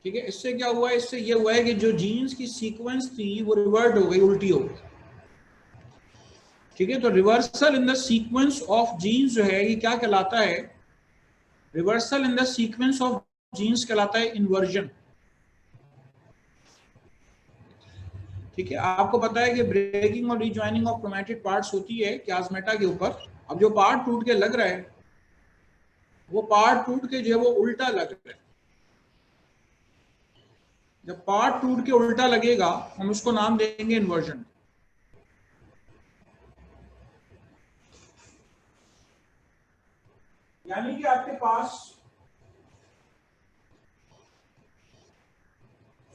ठीक है, इससे क्या हुआ है, इससे ये हुआ है कि जो जीन्स की सीक्वेंस थी वो रिवर्ट हो गई, उल्टी हो गई। ठीक है, तो reversal in the sequence of genes जो है ये क्या कहलाता है, reversal in the sequence of genes कहलाता है इन्वर्जन। ठीक है, आपको पता है कि ब्रेकिंग और रिजॉइनिंग ऑफ क्रोमैटिड पार्ट्स होती है क्लास्मेटा के ऊपर। अब जो पार्ट टूट के लग रहा है वो पार्ट टूट के जो है वो उल्टा लग रहा है। जब पार्ट टूट के उल्टा लगेगा हम उसको नाम देंगे इन्वर्जन। यानी कि आपके पास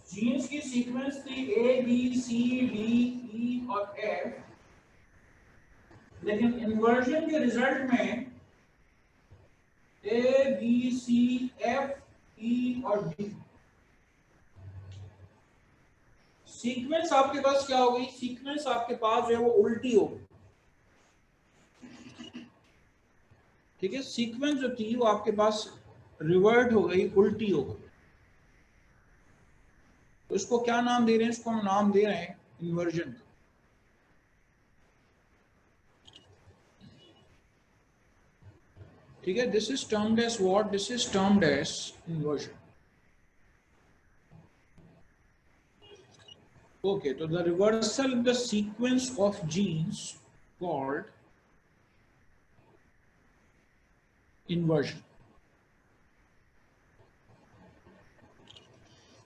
जीन्स की सीक्वेंस थी A B C D E और एफ, लेकिन इन्वर्जन के रिजल्ट में A B C F E और डी सीक्वेंस आपके पास क्या हो गई, सीक्वेंस आपके पास जो है वो उल्टी हो गई। ठीक है, सीक्वेंस जो थी वो आपके पास रिवर्ट हो गई, उल्टी हो गई। तो इसको क्या नाम दे रहे हैं, इसको हम नाम दे रहे हैं इन्वर्जन। ठीक है, this is termed as what, this is termed as inversion. Okay, तो the reversal in the sequence of genes called inversion.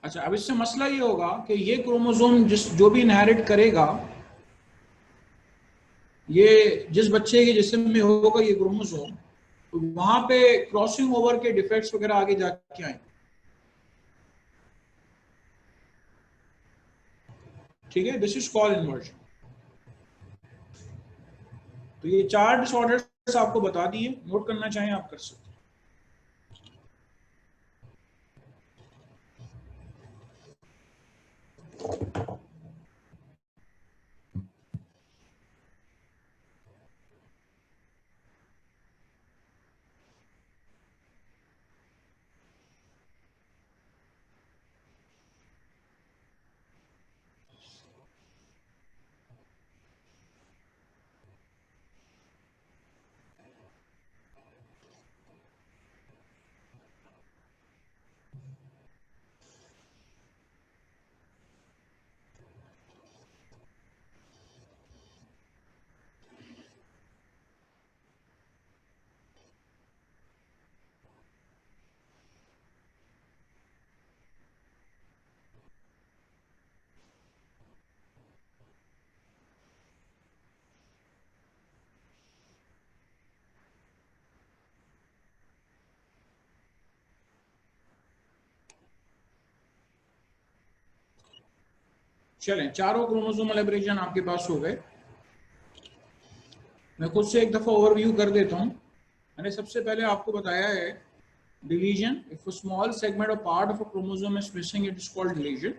अच्छा, अब इससे मसला ये होगा कि ये क्रोमोसोम जो भी इनहेरिट करेगा, ये जिस बच्चे के जिस्म में होगा ये क्रोमोसोम, तो वहां पे क्रॉसिंग ओवर के डिफेक्ट्स वगैरह आगे जाके आएंगे। ठीक है, दिस इज कॉल्ड इन्वर्जन। तो ये 4 डिसऑर्डर्स आपको बता दिए, नोट करना चाहें आप कर सकते हैं। चलें, चारों क्रोमोसोमल एब्रेविएशन आपके पास हो गए। मैं खुद से एक दफा ओवरव्यू कर देता हूं। मैंने सबसे पहले आपको बताया है division, if a small segment or part of a chromosome is missing it is called deletion.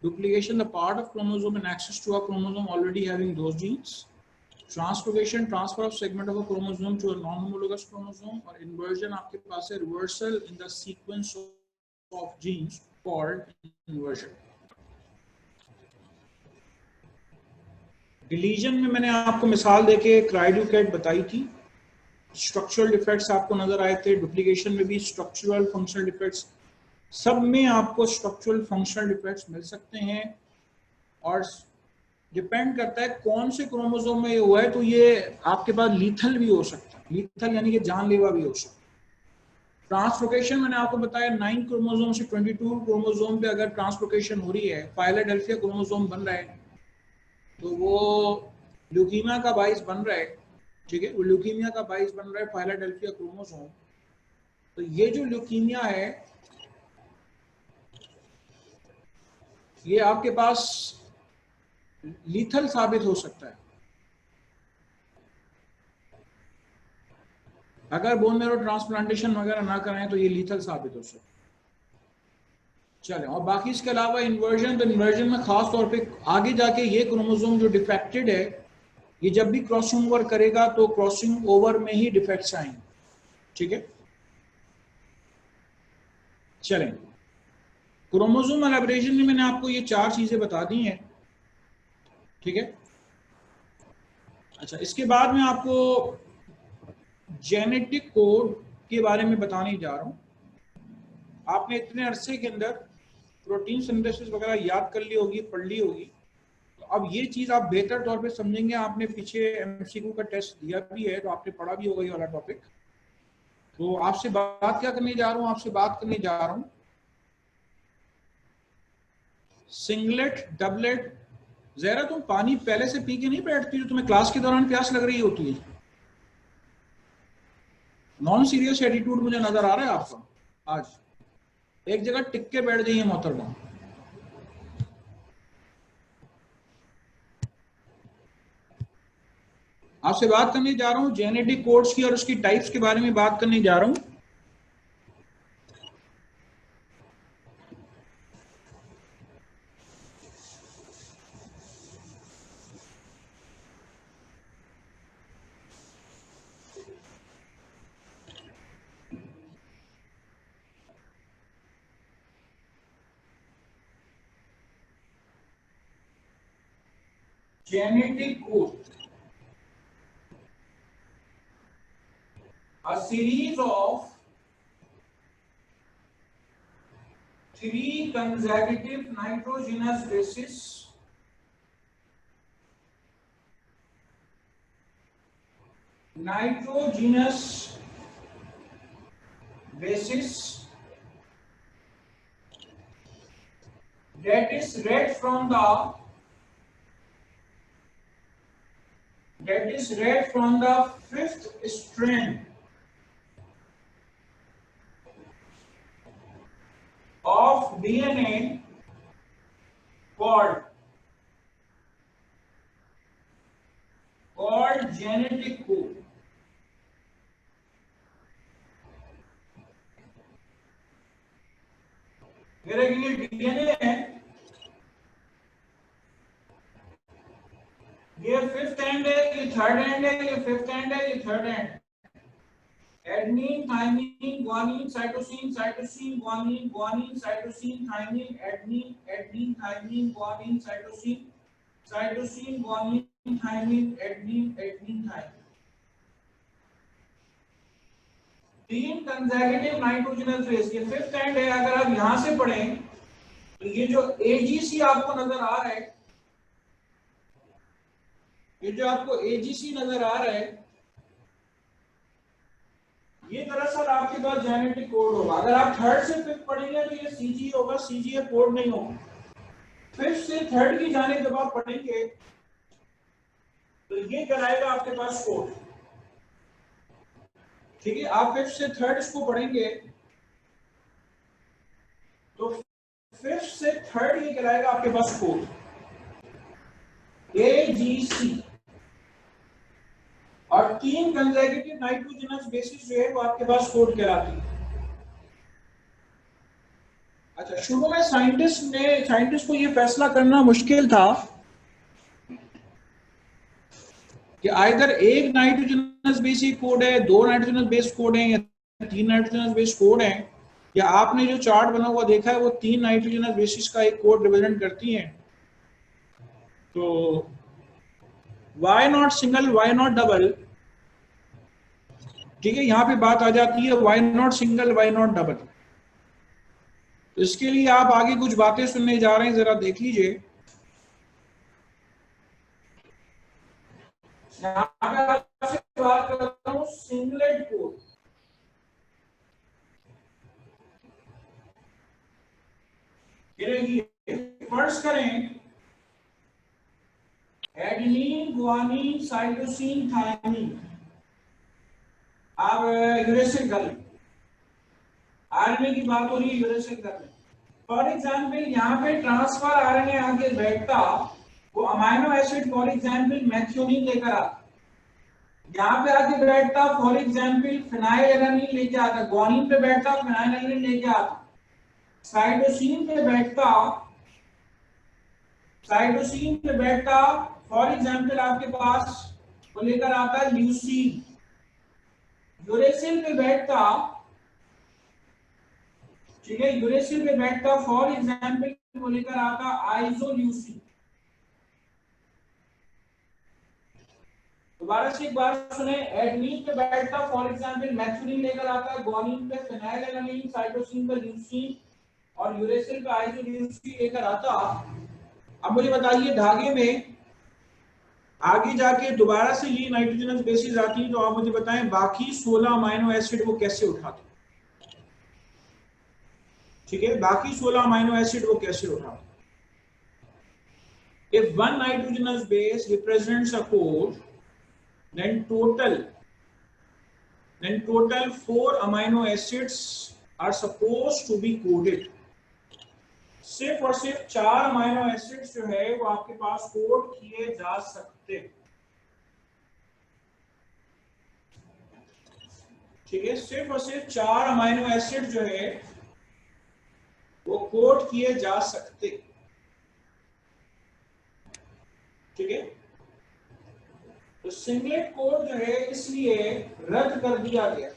Duplication, the part of chromosome in access to a chromosome already having those genes. Translocation, transfer of segment of a chromosome to a non-homologous chromosome. और inversion आपके पास है reversal in the sequence of genes called inversion. Delusion में मैंने आपको मिसाल देके क्राइडोकैट बताई थी, स्ट्रक्चरल डिफेक्ट्स आपको नजर आए थे। डुप्लीकेशन में भी स्ट्रक्चरल फंक्शनल डिफेक्ट्स, सब में आपको स्ट्रक्चरल फंक्शनल डिफेक्ट्स मिल सकते हैं। और डिपेंड करता है कौन से क्रोमोसोम में ये हुआ है, तो ये आपके पास लीथल भी हो सकता है, लीथल यानी कि जानलेवा भी हो सकता है। ट्रांसलोकेशन मैंने आपको बताया 9 क्रोमोसोम से 22 क्रोमोसोम पे अगर ट्रांसलोकेशन हो रही है, फाइलाडेल्फिया क्रोमोसोम बन रहा है, तो वो ल्यूकीमिया का बाइस बन रहा है। ठीक है, वो ल्यूकीमिया का बाइस बन रहा है फाइलाडेल्फिया क्रोमोसोम। तो ये जो ल्यूकीमिया है ये आपके पास लीथल साबित हो सकता है अगर बोन मैरो ट्रांसप्लांटेशन वगैरह ना कराएं, तो ये लीथल साबित हो सकता है। चलें, और बाकी इसके अलावा इन्वर्जन, तो इन्वर्जन में खास तौर पे आगे जाके ये क्रोमोसोम जो डिफेक्टेड है, ये जब भी क्रॉसिंग ओवर करेगा तो क्रॉसिंग ओवर में ही डिफेक्ट्स आएंगे। ठीक है, चलें, क्रोमोसोमल एब्रेशन में मैंने आपको ये 4 चीजें बता दी हैं, ठीक है। अच्छा, इसके बाद मैं आपको जेनेटिक कोड के बारे में बताने जा रहा हूं। आपने इतने अरसे के अंदर प्रोटीन सिंथेसिस वगैरह याद कर ली होगी, पढ़ ली होगी, तो अब ये चीज आप बेहतर तौर पे समझेंगे। आपने पीछे एमसीक्यू का टेस्ट दिया भी है, तो आपने पढ़ा भी होगा ये वाला टॉपिक। तो आपसे बात क्या करने जा रहा हूँ, आपसे बात करने जा रहा हूँ सिंगलेट, डबलेट। जहरा, तुम पानी पहले से पी के नहीं बैठती जो तुम्हें क्लास के दौरान प्यास लग रही होती है? नॉन सीरियस एटीट्यूड मुझे नजर आ रहा है आपका आज। एक जगह टिक के बैठ जाइए मोहतरमा। आपसे बात करने जा रहा हूँ जेनेटिक कोड्स की और उसकी टाइप्स के बारे में बात करने जा रहा हूँ। Genetic code, a series of 3 consecutive nitrogenous bases that is read from the 5th strand of DNA called genetic code. मेरे लिए डीएनए है, ये 5th एंड है, ये 3rd एंड है, ये 5th एंड है, ये 3rd and. Adenine, thymine, guanine, cytosine, cytosine, guanine, guanine, cytosine, thymine, adenine, adenine, thymine, guanine, cytosine, cytosine, guanine, thymine, adenine, adenine, thymine. 3 consecutive nitrogenous base, ये 5th and है। अगर आप यहां से पढ़ें तो ये जो एजीसी आपको नजर आ रहा है, ये जो आपको एजीसी नजर आ रहा है, ये दरअसल आपके पास जेनेटिक कोड होगा। अगर आप 3rd से 5th पढ़ेंगे तो ये सीजी होगा, सीजीए कोड नहीं होगा। 5th से 3rd की जाने जब आप पढ़ेंगे तो ये कराएगा आपके पास कोड, ठीक है। आप 5th से 3rd इसको पढ़ेंगे तो 5th से 3rd ये कराएगा आपके पास कोड एजीसी, और 3 कंसेक्यूटिव नाइट्रोजनस बेसिस जो है वो आपके पास कोड कहलाती है। अच्छा, शुरू में साइंटिस्ट को ये फैसला करना मुश्किल था कि आइदर एक नाइट्रोजनस बेसिक कोड है, 2 नाइट्रोजनस बेस कोड है, या 3 नाइट्रोजनस बेस कोड है, या आपने जो चार्ट बना हुआ देखा है वो 3 नाइट्रोजनस बेसिस का एक कोड रिप्रेजेंट करती है। तो why not single, why not double, ठीक है, यहां पे बात आ जाती है why not single, why not double. तो इसके लिए आप आगे कुछ बातें सुनने जा रहे हैं, जरा देख लीजिए। यहां पे आपसे बात कर रहा हूं सिंगलेट कोड। फर्स्ट करें एडेनिन, गुआनिन, साइटोसिन, थाइमिन। अब यूरेसिल कर लें, आरएनए की बात हो रही है, यूरेसिल कर लें। फॉर एग्जाम्पल यहाँ पे ट्रांसफर आरएनए आगे बैठता, वो अमाइनो एसिड फॉर एग्जाम्पल मैथ्योनिन लेकर आता, यहाँ पे आके बैठता फॉर एग्जाम्पल फिनाइल एलानिन लेके आता, ग्वानिन पे बैठता फिनाइल एलानिन लेके आता, साइटोसिन पे बैठता फॉर एग्जाम्पल आपके पास वो लेकर आता है ल्यूसीन। यूरेसिल पे बैठता ठीक है, यूरेसिल पे बैठता फॉर एग्जाम्पल वो लेकर आता आइसोल्यूसिन। दोबारा से एक बार सुने, एडनिन पे बैठता फॉर एग्जाम्पल मैथ्यूनिन लेकर आता, ग्वानिन पे फेनाइलएलानाइन, साइटोसिन पे ल्यूसीन और यूरेसिल पे आइसोल्यूसिन लेकर आता। अब मुझे बताइए धागे में आगे जाके दोबारा से ये नाइट्रोजनस बेसिस आती है, तो आप मुझे बताएं बाकी 16 अमाइनो एसिड वो कैसे उठाते। ठीक है, बाकी 16 अमाइनो एसिड वो कैसे उठाते। If one nitrogenous base represents a code, then total 4 amino acids are supposed to be coded. सिर्फ और सिर्फ 4 अमाइनो एसिड्स जो है वो आपके पास कोड किए जा सकते। ठीक है, सिर्फ और सिर्फ 4 अमाइनो एसिड जो है वो कोड किए जा सकते। ठीक है, तो सिंगलेट कोड जो है इसलिए रद्द कर दिया गया।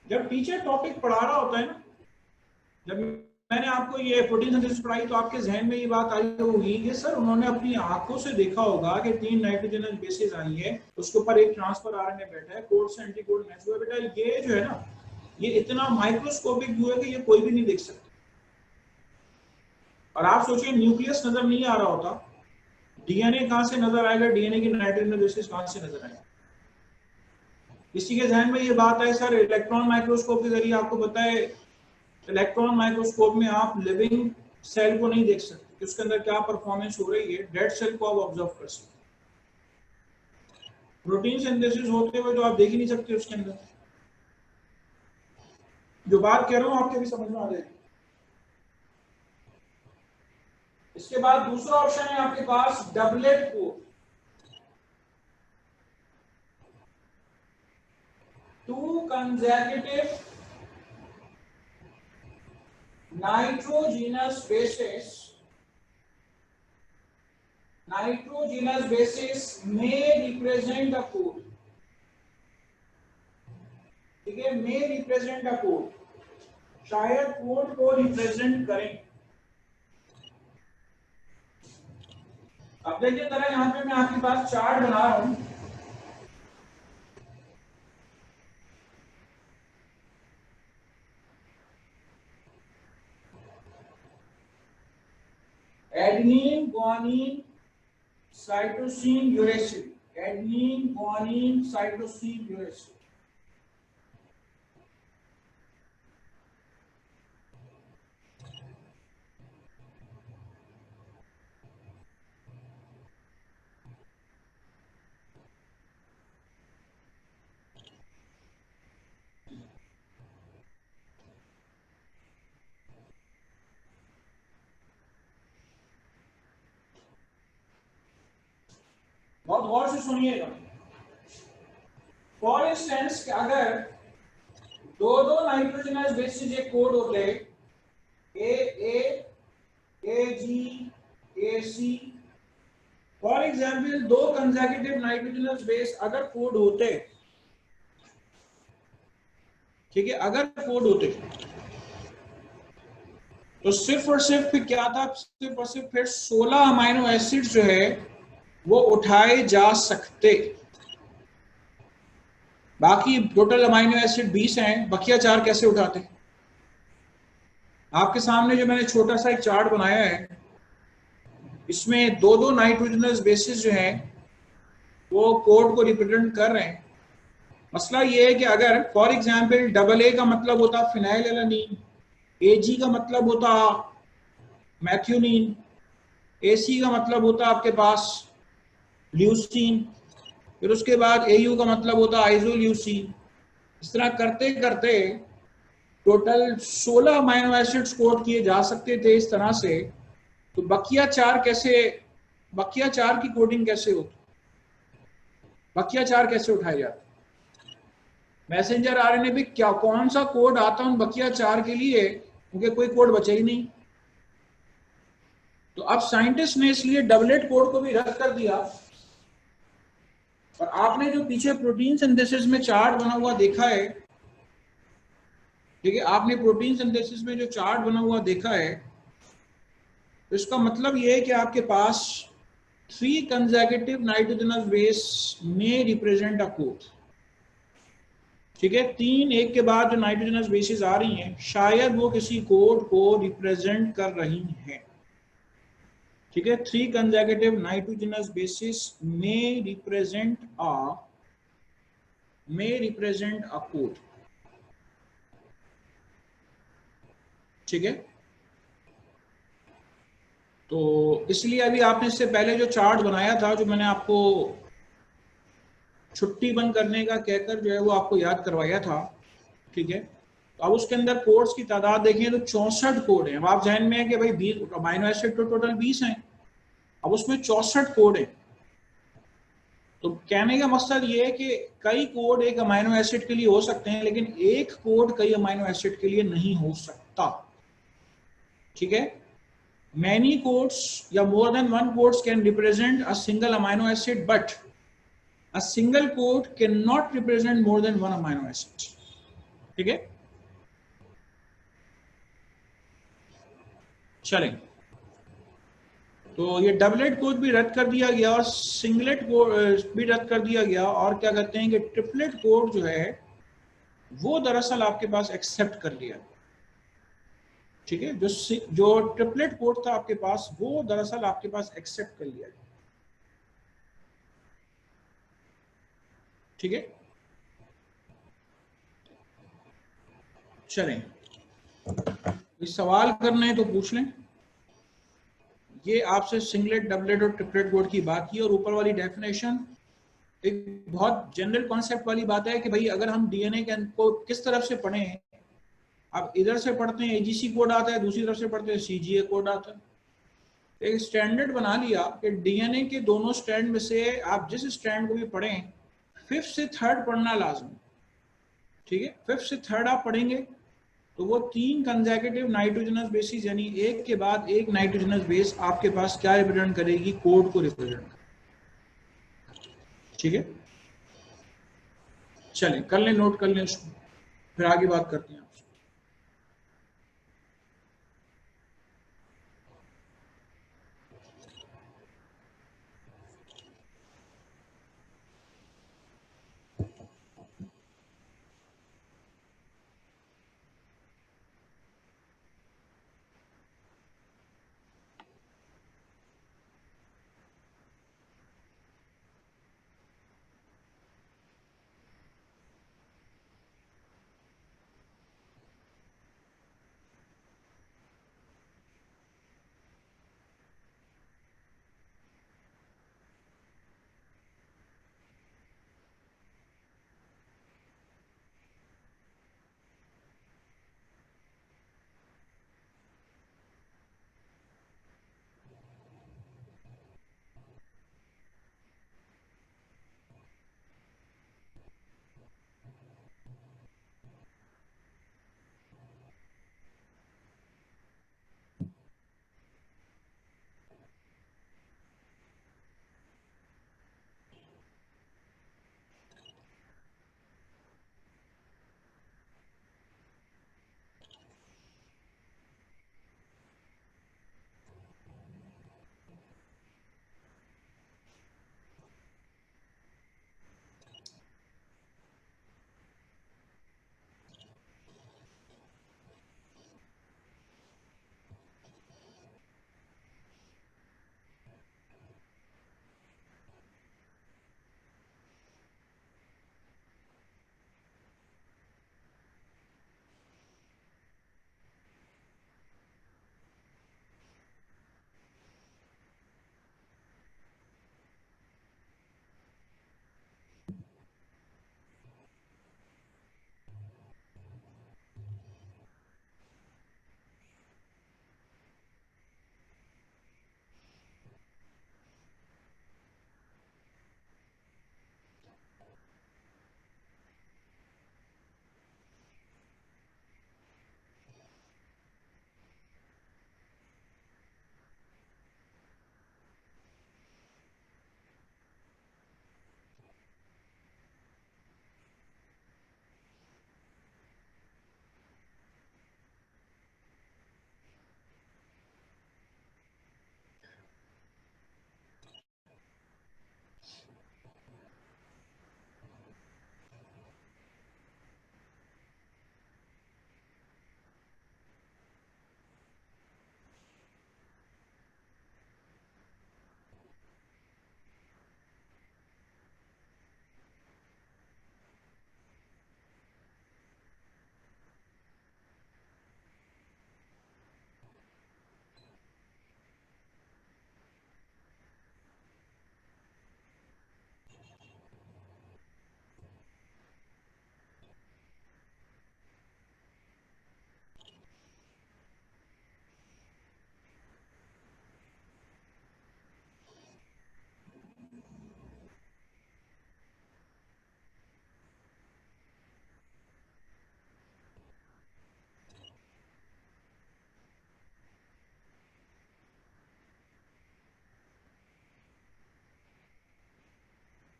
जब टीचर टॉपिक पढ़ा रहा होता है ना, जब मैंने आपको ये प्रोटीन सिंथेसिस पढ़ाई तो आपके जहन में ये बात आई होगी कि सर उन्होंने अपनी आंखों से देखा होगा कि 3 नाइट्रोजनस बेसिस आई है, उसके ऊपर एक ट्रांसफर आरएनए बैठा है, कोड से एंटीकोड मैच हुआ। बेटा ये जो है ना, ये इतना माइक्रोस्कोपिक व्यू है कि ये कोई भी नहीं देख सकता। और आप सोचिए न्यूक्लियस नजर नहीं आ रहा होता, डीएनए कहां से नजर आएगा, डीएनए की नाइट्रोजन बेसिस कहां से नजर आएगा। किसी के जहन में ये बात है सर इलेक्ट्रॉन माइक्रोस्कोप के जरिए आपको पता है, इलेक्ट्रॉन माइक्रोस्कोप में आप लिविंग सेल को नहीं देख सकते कि उसके अंदर क्या परफॉर्मेंस हो रही है, डेड सेल को आप ऑब्जर्व कर सकते। प्रोटीन सिंथेसिस होते हुए तो आप देख ही नहीं सकते उसके अंदर। जो बात कह रहा हूं आपके भी समझ में आ जाएगी। इसके बाद दूसरा ऑप्शन है आपके पास doublet code. 2 consecutive nitrogenous bases may represent a code। ठीक है, may represent a code, शायद कोड को रिप्रेजेंट करें। अब देखिए जरा यहां पे मैं आपके पास चार्ट बना रहा हूं। Adenine, guanine, cytosine, uracil, adenine, guanine, cytosine, uracil. बहुत गौर से सुनिएगा। फॉर इंस्टेंस अगर दो नाइट्रोजनस बेसिस एक कोड होते, A G, A C, for example 2 consecutive nitrogenous base अगर कोड होते, ठीक है, अगर कोड होते तो सिर्फ और सिर्फ क्या था, सिर्फ और सिर्फ फिर 16 अमाइनो एसिड जो है वो उठाए जा सकते। बाकी टोटल अमाइनो एसिड 20 हैं, बकिया 4 कैसे उठाते। आपके सामने जो मैंने छोटा सा एक चार्ट बनाया है, इसमें 2 नाइट्रोजनस बेसिस जो हैं वो कोड को रिप्रेजेंट कर रहे हैं। मसला ये है कि अगर फॉर एग्जांपल डबल ए का मतलब होता फिनाइलएलानाइन, एजी का मतलब होता मैथ्यूनिन, एसी का मतलब होता आपके पास ल्यूसीन, फिर उसके बाद एयू का मतलब होता आइसोल्यूसिन। इस तरह करते करते टोटल 16 अमाइनो एसिड्स कोड किए जा सकते थे इस तरह से। तो बकिया 4 की कोडिंग कैसे होती, बकिया 4 कैसे उठाए जाते, मैसेंजर आरएनए पे क्या कौन सा कोड आता उन बकिया 4 के लिए, क्योंकि कोई कोड बचा ही नहीं। तो अब साइंटिस्ट ने इसलिए डबलेट कोड को भी रद्द कर दिया। और आपने जो पीछे प्रोटीन सिंथेसिस में चार्ट बना हुआ देखा है, देखिए आपने प्रोटीन सिंथेसिस में जो चार्ट बना हुआ देखा है, तो इसका मतलब ये है कि आपके पास 3 कंसेक्यूटिव नाइट्रोजनस बेस में रिप्रेजेंट अ कोड। ठीक है, 3 एक के बाद जो नाइट्रोजनस बेसिस आ रही हैं, शायद वो किसी कोड को रिप्रेजेंट कर रही हैं। ठीक है, 3 कंसेक्यूटिव नाइट्रोजनस बेसिस में रिप्रेजेंट अ कोड। ठीक है, तो इसलिए अभी आपने इससे पहले जो चार्ट बनाया था, जो मैंने आपको छुट्टी बंद करने का कहकर जो है वो आपको याद करवाया था। ठीक है, तो अब उसके अंदर कोड्स की तादाद देखें तो 64 कोड हैं। अब आप जहन में है कि भाई 20 अमाइनो एसिड तो टोटल 20 हैं, अब उसमें 64 कोड हैं। तो कहने का मकसद ये है कि कई कोड एक अमाइनो एसिड के लिए हो सकते हैं, लेकिन एक कोड कई अमाइनो एसिड के लिए नहीं हो सकता। ठीक है, many codes या more than one codes can represent a single amino acid, but a single code cannot represent more than one amino acid. ठीक है, चलें, तो ये डबलेट कोड भी रद्द कर दिया गया और सिंगलेट कोड भी रद्द कर दिया गया, और क्या कहते हैं कि ट्रिपलेट कोड जो है वो दरअसल आपके पास एक्सेप्ट कर लिया। ठीक है, जो ट्रिपलेट कोड था आपके पास, वो दरअसल आपके पास एक्सेप्ट कर लिया। ठीक है, चलें, इस सवाल करने हैं तो पूछ लें। ये आपसे सिंगलेट, डबलेट और ट्रिपलेट कोड की बात की, और ऊपर वाली डेफिनेशन एक बहुत जनरल कॉन्सेप्ट वाली बात है कि भाई अगर हम डीएनए के को किस तरफ से पढ़ें, अब इधर से पढ़ते हैं एजीसी कोड आता है, दूसरी तरफ से पढ़ते हैं सीजीए कोड आता है। एक स्टैंडर्ड बना लिया कि डीएनए के दोनों स्ट्रैंड में से आप जिस स्ट्रैंड को भी पढ़ें, 5th से 3rd पढ़ना लाजमी। ठीक है, 5th से 3rd आप पढ़ेंगे तो वो 3 कंसेक्यूटिव नाइट्रोजनस बेसिस, यानी एक के बाद एक नाइट्रोजनस बेस आपके पास क्या रिप्रेजेंट करेगी, कोड को रिप्रेजेंट करेगी। ठीक है, चलें कर लें, नोट कर लें उसको, फिर आगे बात करते हैं आपसे।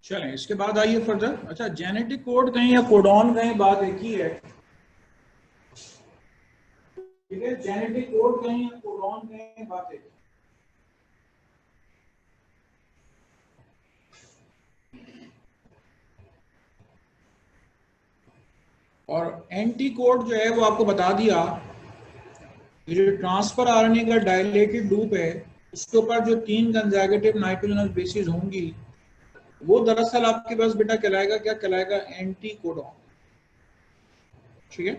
चलें इसके बाद आइए फर्दर। अच्छा, जेनेटिक कोड कहीं या कोडॉन कहीं बात एक ही है, ठीक है। जेनेटिक कोड कहीं या कोडॉन कहीं बात एक है। और एंटी कोड जो है वो आपको बता दिया, ये जो ट्रांसफर आरएनए का डायलेटेड लूप है उसके ऊपर जो 3 कंजर्वेटिव नाइट्रोजनस बेसिस होंगी वो दरअसल आपके पास बेटा कहलाएगा, क्या कहलाएगा, एंटी कोडॉन, ठीक है।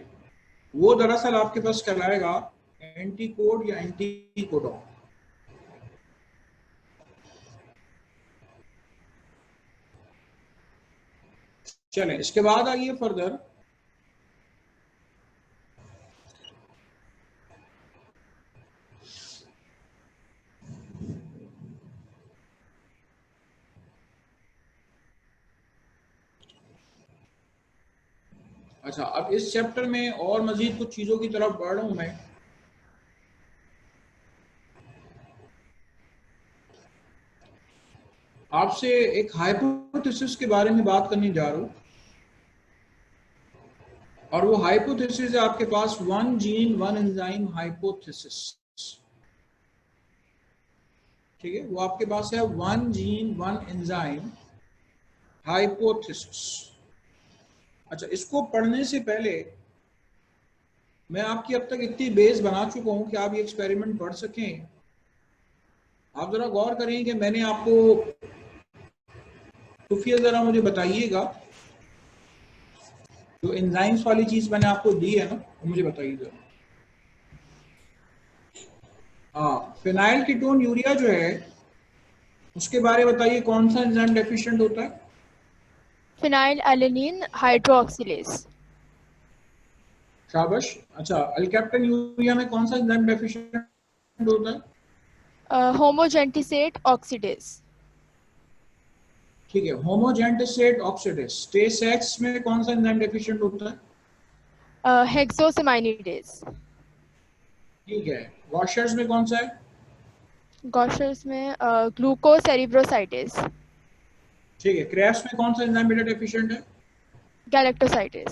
वो दरअसल आपके पास कहलाएगा एंटी कोड या एंटी कोडॉन। चलें इसके बाद आइए फर्दर। अच्छा, अब इस चैप्टर में और मजीद कुछ चीजों की तरफ बढ़ रहा हूं मैं। आपसे एक हाइपोथेसिस के बारे में बात करने जा रहा हूं, और वो हाइपोथेसिस है आपके पास one gene one enzyme hypothesis, ठीक है। वो आपके पास है one gene one enzyme hypothesis. अच्छा, इसको पढ़ने से पहले मैं आपकी अब तक इतनी बेस बना चुका हूं कि आप ये एक्सपेरिमेंट पढ़ सकें। आप जरा गौर करें कि मैंने आपको, खुफिया जरा मुझे बताइएगा, जो एंजाइम्स वाली चीज मैंने आपको दी है ना, वो मुझे बताइए जरा। हाँ, फिनाइल कीटोन यूरिया जो है उसके बारे में बताइए, कौन सा एंजाइम डेफिशिएंट होता है? Phenyl alanine hydroxylase. शाबाश। अच्छा, अल्केप्टन यूरिया में कौन सा एंजाइम डेफिशिएंट होता है? होमोजेंटिसेट ऑक्सीडेज। ठीक है, होमोजेंटिसेट ऑक्सीडेज। टेसेक्स में कौन सा एंजाइम डेफिशिएंट होता है? हेक्सोसेमाइनिडेज। ठीक है, वॉशर्स में कौन सा है? गॉशर्स में ग्लूकोसेरिब्रोसाइडेज। ठीक है, क्रेब्स में कौन सा एंजाइम बेटा डेफिशिएंट है? गैलेक्टोसाइडेज।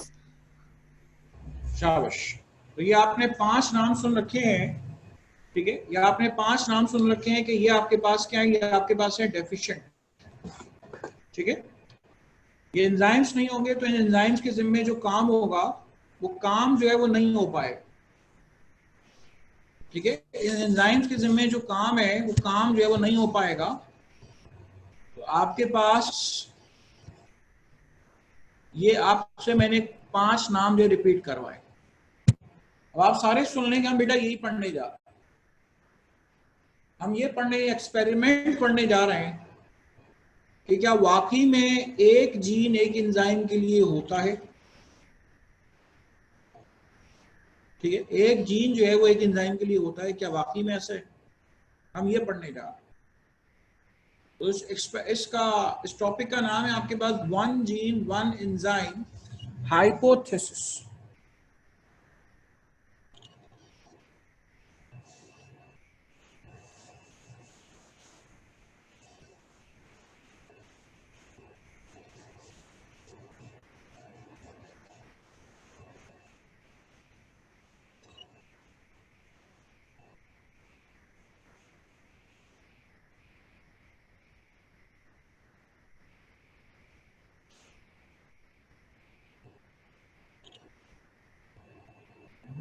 शाबाश। तो ये आपने 5 नाम सुन रखे हैं, ठीक है। ये आपने 5 नाम सुन रखे हैं कि ये आपके पास क्या है, ये आपके पास है डेफिशिएंट, ठीक है। ये एंजाइम्स नहीं होंगे तो इन एंजाइम्स के जिम्मे जो काम होगा वो काम जो है वो नहीं हो पाएगा, ठीक है। इन एंजाइम्स के जिम्मे जो काम है वो काम जो है वो नहीं हो पाएगा। तो आपके पास ये, आपसे मैंने 5 नाम जो रिपीट करवाए। अब आप सारे सुन लेंगे, हम बेटा यही पढ़ने जा रहे हैं। हम ये पढ़ने, एक्सपेरिमेंट पढ़ने जा रहे हैं कि क्या वाकई में एक जीन एक एंजाइम के लिए होता है, ठीक है। एक जीन जो है वो एक एंजाइम के लिए होता है, क्या वाकई में ऐसा है? हम ये पढ़ने जा रहे हैं। तो इस टॉपिक का नाम है आपके पास one gene one enzyme hypothesis.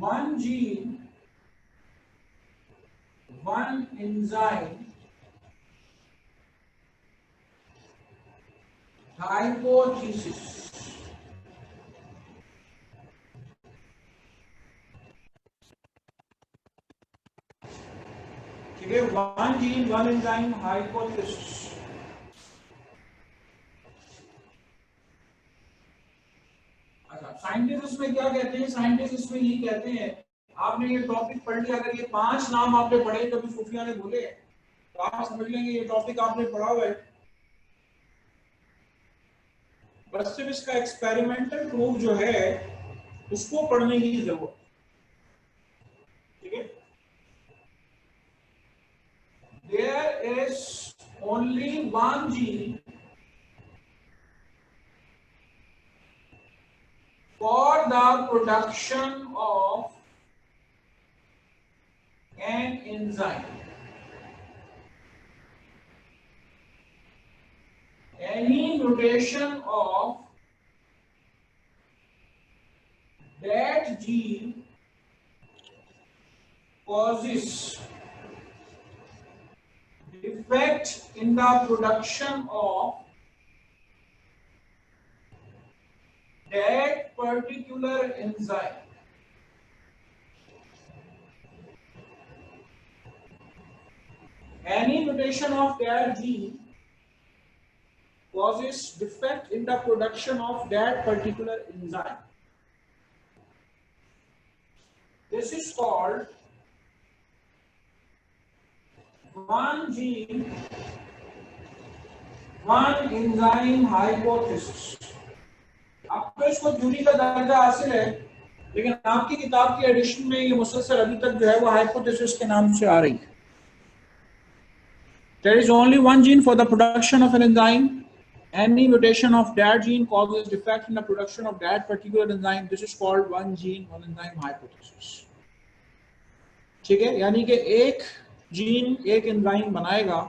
One gene, one enzyme, hypothesis. ठीक है, one gene one enzyme hypothesis. अच्छा, साइंटिस्ट इसमें क्या कहते हैं? साइंटिस्ट इसमें ये कहते हैं, आपने ये टॉपिक पढ़ लिया, अगर ये 5 नाम आपने पढ़े कभी सूफिया ने बोले तो आप समझ लेंगे ये टॉपिक आपने पढ़ा हुआ है। बस सिर्फ इसका एक्सपेरिमेंटल प्रूफ जो है उसको पढ़ने की जरूरत, ठीक है। There is only one gene for the production of an enzyme. Any mutation of that gene causes defect in the production of that particular enzyme. Any mutation of that gene causes defect in the production of that particular enzyme. This is called one gene, one enzyme hypothesis. आपको इसको theory का दर्जा हासिल है, लेकिन आपकी किताब के एडिशन में ये मुसलसल अभी तक जो है वो हाइपोथेसिस के नाम से आ रही है. There is only one gene for the production of an enzyme. Any mutation of that gene causes defect in the production of that particular enzyme. This is called one gene, one enzyme hypothesis. ठीक है, यानी कि एक gene एक enzyme बनाएगा,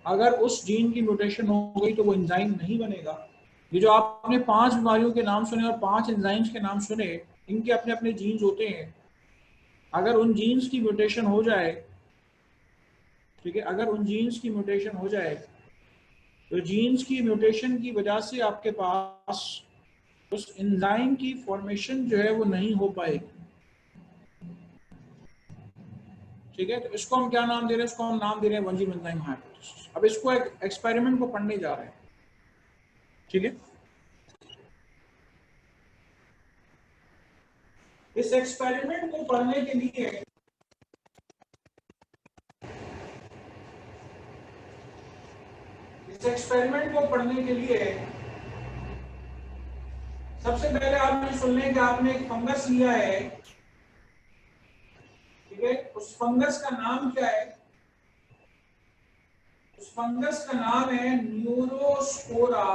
अगर उस gene की म्यूटेशन हो गई तो वो एंजाइम नहीं बनेगा. ये जो आपने 5 बीमारियों के नाम सुने और 5 एंजाइम्स के नाम सुने, इनके अपने अपने जीन्स होते हैं. अगर उन जीन्स की म्यूटेशन हो जाए, ठीक है, अगर उन जीन्स की म्यूटेशन हो जाए तो जीन्स की म्यूटेशन की वजह से आपके पास उस एंजाइम की फॉर्मेशन जो है वो नहीं हो पाएगी. ठीक है, तो इसको हम क्या नाम दे रहे हैं? इसको हम नाम दे रहे हैं वन जीन एंजाइम हाइपोथेसिस. अब इसको एक एक्सपेरिमेंट को पढ़ने जा रहे हैं. ठीक है, इस एक्सपेरिमेंट को पढ़ने के लिए सबसे पहले आपने सुन लें कि आपने एक फंगस लिया है. ठीक है, उस फंगस का नाम क्या है? उस फंगस का नाम है न्यूरोस्पोरा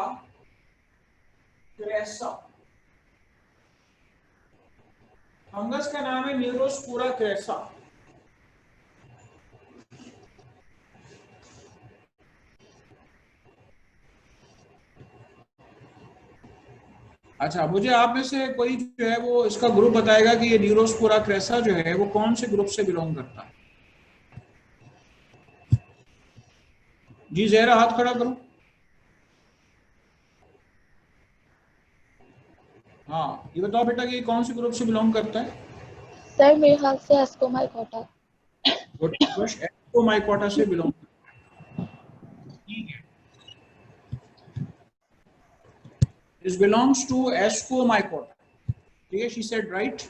क्रेसा. फंगस का नाम है न्यूरोस्पोरा क्रेसा. अच्छा, मुझे आप में से कोई जो है वो इसका ग्रुप बताएगा कि ये न्यूरोस्पोरा क्रेसा जो है वो कौन से ग्रुप से बिलोंग करता है? जी जहरा, हाथ खड़ा करो. हाँ, ये बताओ बेटा कि कौन से ग्रुप से बिलोंग करता है? सर मेरे ख्याल से एस्कोमाइकोटा. एस्कोमाइकोटा से बिलोंग करता है. ठीक है, This belongs to Ascomycota. ठीक है, she said right.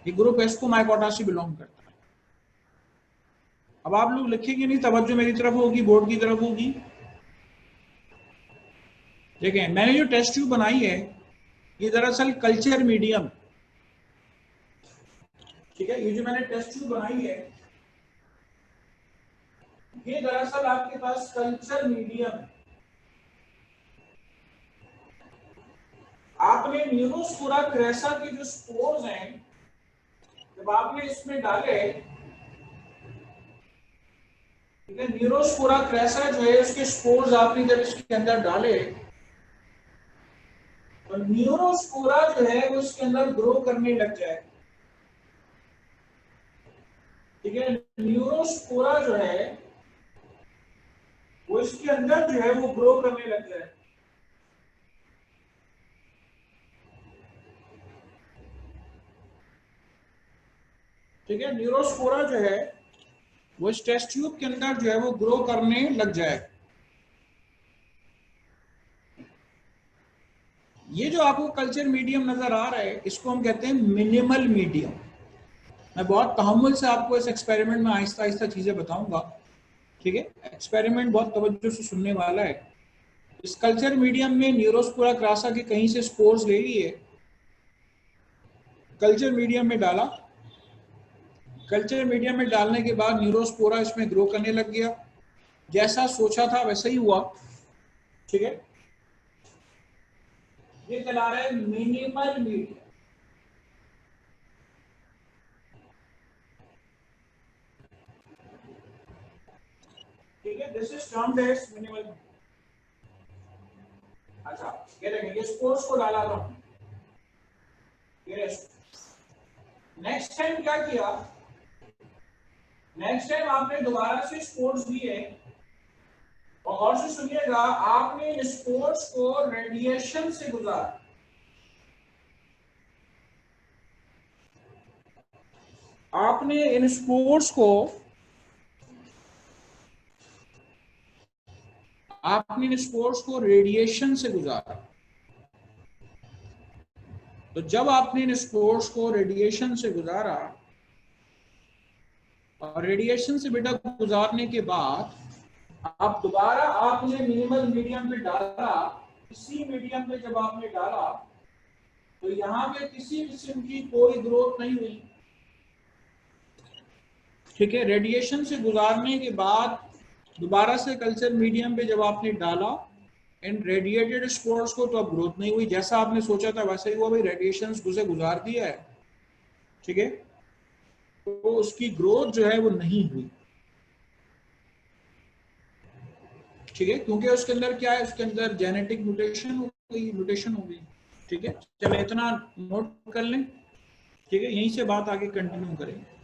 ये ग्रुप Ascomycota से बिलोंग करता है. अब आप लोग लिखेंगे नहीं, तवज्जो मेरी तरफ होगी, बोर्ड की तरफ होगी. देखें, मैंने जो टेस्ट ट्यूब बनाई है ये दरअसल कल्चर मीडियम. ठीक है, ये जो मैंने टेस्ट ट्यूब बनाई है ये दरअसल आपके पास कल्चर मीडियम है. आपने न्यूरोस्पोरा क्रेसा के जो स्पोर्स हैं जब आपने इसमें डाले, ठीक है, न्यूरोस्पोरा क्रेसा जो है उसके स्पोर्स आपने जब इसके अंदर डाले तो न्यूरोस्पोरा जो है वो इसके अंदर ग्रो करने लग जाए. ठीक है, न्यूरोस्पोरा जो है वो इसके अंदर जो है वो ग्रो करने लग जाए. ठीक है, न्यूरोस्पोरा जो है वो इस टेस्ट ट्यूब के अंदर जो है वो ग्रो करने लग जाए. ये जो आपको कल्चर मीडियम नजर आ रहा है इसको हम कहते हैं मिनिमल मीडियम. मैं बहुत तहम्मुल से आपको इस एक्सपेरिमेंट में आहिस्ता आहिस्ता चीजें बताऊंगा. ठीक है, एक्सपेरिमेंट बहुत तवज्जो से सुनने वाला है. इस कल्चर मीडियम में न्यूरोस्पोरा क्रासा के कहीं से स्पोर्स ले लिए, कल्चर मीडियम में डाला. कल्चर मीडियम में डालने के बाद न्यूरोस्पोरा इसमें ग्रो करने लग गया. जैसा सोचा था वैसा ही हुआ. ठीक है, ये चला रहा है मिनिमल मीडियम। ठीक है, this is termed as minimal. अच्छा ये देखें, ये स्पोर्ट्स को डाला था, ये नेक्स्ट टाइम क्या किया, नेक्स्ट टाइम आपने दोबारा से स्पोर्ट्स दिए, और गौर से सुनिएगा, आपने इन स्पोर्ट्स को रेडिएशन से गुजारा। आपने इन स्पोर्ट्स को रेडिएशन से गुजारा। तो जब आपने इन स्पोर्ट्स को रेडिएशन से गुजारा, और रेडिएशन से बेटा गुजारने के बाद आप दोबारा आपने मिनिमल मीडियम पे डाला, इसी मीडियम पे जब आपने डाला तो यहाँ पे किसी किस्म की कोई ग्रोथ नहीं हुई। ठीक है, रेडिएशन से गुजारने के बाद दोबारा से कल्चर मीडियम पे जब आपने डाला इन रेडिएटेड स्पोर्स को, तो अब ग्रोथ नहीं हुई। जैसा आपने सोचा था वैसा ही हुआ भाई, रेडिएशन से गुजार दिया है। ठीक है, तो उसकी ग्रोथ जो है वो नहीं हुई। ठीक है, क्योंकि उसके अंदर क्या है, उसके अंदर जेनेटिक म्यूटेशन हो गई। ठीक है, चलो इतना नोट कर लें। ठीक है, यहीं से बात आगे कंटिन्यू करेंगे।